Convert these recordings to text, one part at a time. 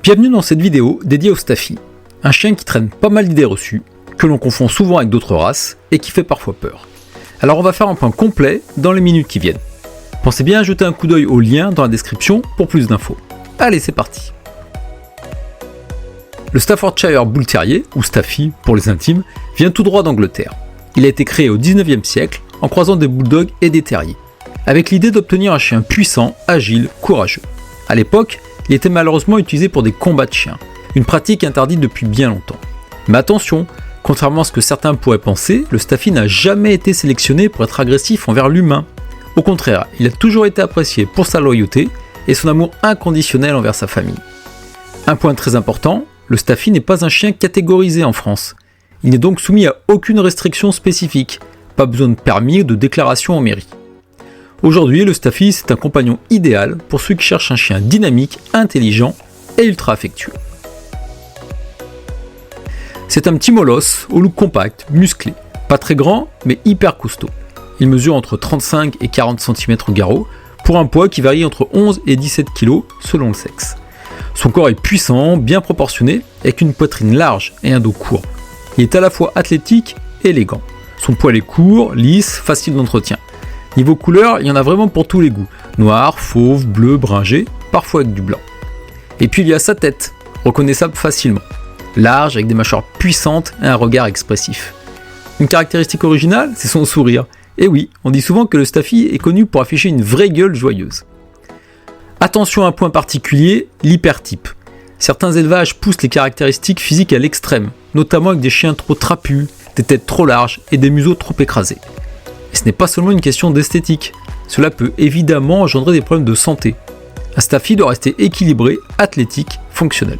Bienvenue dans cette vidéo dédiée au Staffy, un chien qui traîne pas mal d'idées reçues, que l'on confond souvent avec d'autres races et qui fait parfois peur. Alors on va faire un point complet dans les minutes qui viennent. Pensez bien à jeter un coup d'œil au lien dans la description pour plus d'infos. Allez, c'est parti. Le Staffordshire Bull Terrier, ou Staffy pour les intimes, vient tout droit d'Angleterre. Il a été créé au 19e siècle en croisant des bulldogs et des terriers, avec l'idée d'obtenir un chien puissant, agile, courageux. À l'époque, il était malheureusement utilisé pour des combats de chiens, une pratique interdite depuis bien longtemps. Mais attention, contrairement à ce que certains pourraient penser, le Staffy n'a jamais été sélectionné pour être agressif envers l'humain. Au contraire, il a toujours été apprécié pour sa loyauté et son amour inconditionnel envers sa famille. Un point très important, le Staffy n'est pas un chien catégorisé en France. Il n'est donc soumis à aucune restriction spécifique, pas besoin de permis ou de déclaration en mairie. Aujourd'hui, le Staffy, c'est un compagnon idéal pour ceux qui cherchent un chien dynamique, intelligent et ultra affectueux. C'est un petit molosse au look compact, musclé, pas très grand mais hyper costaud. Il mesure entre 35 et 40 cm au garrot pour un poids qui varie entre 11 et 17 kg selon le sexe. Son corps est puissant, bien proportionné, avec une poitrine large et un dos court. Il est à la fois athlétique et élégant. Son poil est court, lisse, facile d'entretien. Niveau couleur, il y en a vraiment pour tous les goûts. Noir, fauve, bleu, bringé, parfois avec du blanc. Et puis il y a sa tête, reconnaissable facilement. Large, avec des mâchoires puissantes et un regard expressif. Une caractéristique originale, c'est son sourire. Et oui, on dit souvent que le Staffy est connu pour afficher une vraie gueule joyeuse. Attention à un point particulier, l'hypertype. Certains élevages poussent les caractéristiques physiques à l'extrême, notamment avec des chiens trop trapus, des têtes trop larges et des museaux trop écrasés. Et ce n'est pas seulement une question d'esthétique, cela peut évidemment engendrer des problèmes de santé. Un Staffy doit rester équilibré, athlétique, fonctionnel.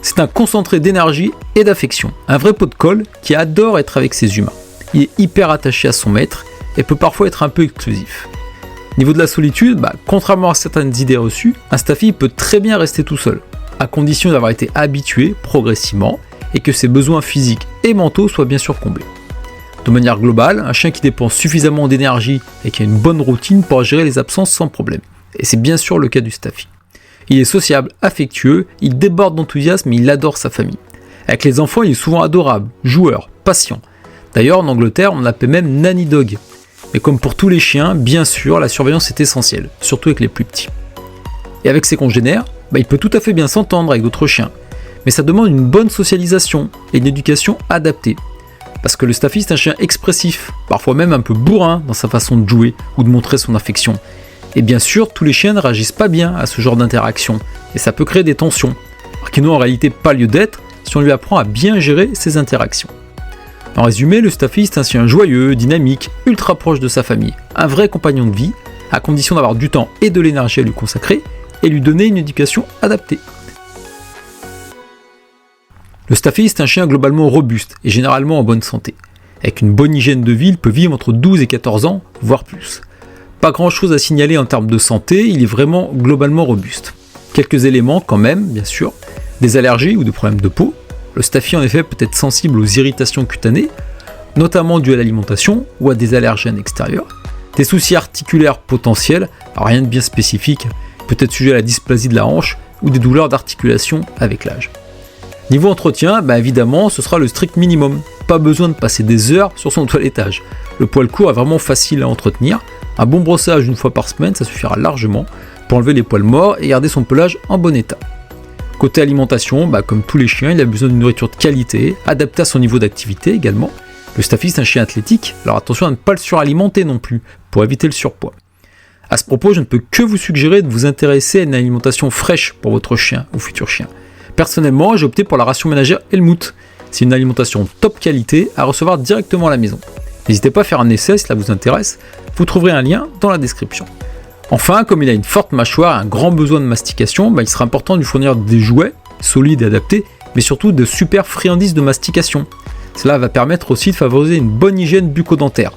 C'est un concentré d'énergie et d'affection, un vrai pot de colle qui adore être avec ses humains. Il est hyper attaché à son maître et peut parfois être un peu exclusif. Niveau de la solitude, contrairement à certaines idées reçues, un Staffy peut très bien rester tout seul, à condition d'avoir été habitué progressivement et que ses besoins physiques et mentaux soient bien sûr comblés. De manière globale, un chien qui dépense suffisamment d'énergie et qui a une bonne routine pourra gérer les absences sans problème. Et c'est bien sûr le cas du Staffy. Il est sociable, affectueux, il déborde d'enthousiasme et il adore sa famille. Avec les enfants, il est souvent adorable, joueur, patient. D'ailleurs, en Angleterre, on l'appelle même Nanny Dog. Mais comme pour tous les chiens, bien sûr, la surveillance est essentielle, surtout avec les plus petits. Et avec ses congénères, il peut tout à fait bien s'entendre avec d'autres chiens. Mais ça demande une bonne socialisation et une éducation adaptée. Parce que le Staffy, c'est un chien expressif, parfois même un peu bourrin dans sa façon de jouer ou de montrer son affection. Et bien sûr, tous les chiens ne réagissent pas bien à ce genre d'interaction, et ça peut créer des tensions, alors qu'ils n'ont en réalité pas lieu d'être si on lui apprend à bien gérer ces interactions. En résumé, le Staffy c'est un chien joyeux, dynamique, ultra proche de sa famille, un vrai compagnon de vie, à condition d'avoir du temps et de l'énergie à lui consacrer, et lui donner une éducation adaptée. Le Staffy c'est un chien globalement robuste et généralement en bonne santé. Avec une bonne hygiène de vie, il peut vivre entre 12 et 14 ans, voire plus. Pas grand chose à signaler en termes de santé, il est vraiment globalement robuste. Quelques éléments quand même, bien sûr, des allergies ou des problèmes de peau. Le Staffy en effet peut être sensible aux irritations cutanées, notamment dues à l'alimentation ou à des allergènes extérieurs. Des soucis articulaires potentiels, alors rien de bien spécifique, peut-être sujet à la dysplasie de la hanche ou des douleurs d'articulation avec l'âge. Niveau entretien, évidemment ce sera le strict minimum, pas besoin de passer des heures sur son toilettage. Le poil court est vraiment facile à entretenir. Un bon brossage une fois par semaine, ça suffira largement pour enlever les poils morts et garder son pelage en bon état. Côté alimentation, comme tous les chiens, il a besoin d'une nourriture de qualité, adaptée à son niveau d'activité également. Le Staffy c'est un chien athlétique, alors attention à ne pas le suralimenter non plus, pour éviter le surpoids. À ce propos, je ne peux que vous suggérer de vous intéresser à une alimentation fraîche pour votre chien ou futur chien. Personnellement, j'ai opté pour la ration ménagère Helmut. C'est une alimentation top qualité à recevoir directement à la maison. N'hésitez pas à faire un essai si cela vous intéresse, vous trouverez un lien dans la description. Enfin, comme il a une forte mâchoire et un grand besoin de mastication, il sera important de lui fournir des jouets solides et adaptés, mais surtout de super friandises de mastication. Cela va permettre aussi de favoriser une bonne hygiène bucco-dentaire.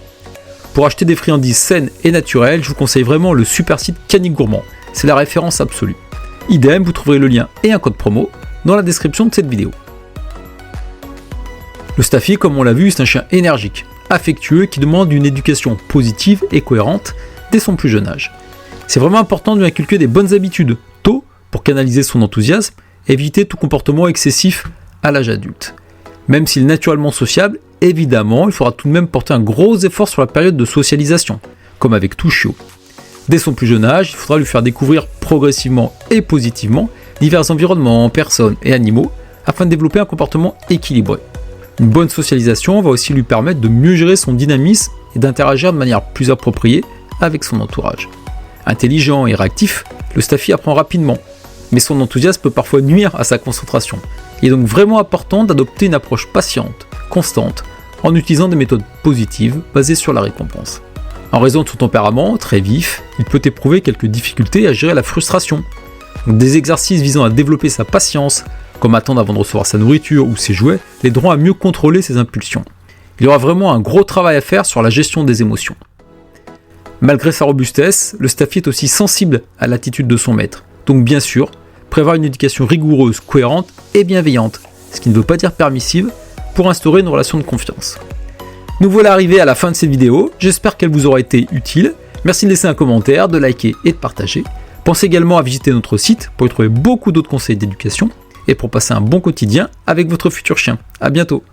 Pour acheter des friandises saines et naturelles, je vous conseille vraiment le super site Canigourmand, c'est la référence absolue. Idem, vous trouverez le lien et un code promo dans la description de cette vidéo. Le Staffy, comme on l'a vu, c'est un chien énergique, affectueux qui demande une éducation positive et cohérente dès son plus jeune âge. C'est vraiment important de lui inculquer des bonnes habitudes tôt pour canaliser son enthousiasme et éviter tout comportement excessif à l'âge adulte. Même s'il est naturellement sociable, évidemment, il faudra tout de même porter un gros effort sur la période de socialisation, comme avec tout chiot. Dès son plus jeune âge, il faudra lui faire découvrir progressivement et positivement divers environnements, personnes et animaux afin de développer un comportement équilibré. Une bonne socialisation va aussi lui permettre de mieux gérer son dynamisme et d'interagir de manière plus appropriée avec son entourage. Intelligent et réactif, le Staffy apprend rapidement, mais son enthousiasme peut parfois nuire à sa concentration. Il est donc vraiment important d'adopter une approche patiente, constante, en utilisant des méthodes positives basées sur la récompense. En raison de son tempérament très vif, il peut éprouver quelques difficultés à gérer la frustration. Donc des exercices visant à développer sa patience, comme attendre avant de recevoir sa nourriture ou ses jouets, l'aideront à mieux contrôler ses impulsions. Il y aura vraiment un gros travail à faire sur la gestion des émotions. Malgré sa robustesse, le Staffy est aussi sensible à l'attitude de son maître. Donc bien sûr, prévoir une éducation rigoureuse, cohérente et bienveillante, ce qui ne veut pas dire permissive, pour instaurer une relation de confiance. Nous voilà arrivés à la fin de cette vidéo, j'espère qu'elle vous aura été utile. Merci de laisser un commentaire, de liker et de partager. Pensez également à visiter notre site pour y trouver beaucoup d'autres conseils d'éducation et pour passer un bon quotidien avec votre futur chien. À bientôt.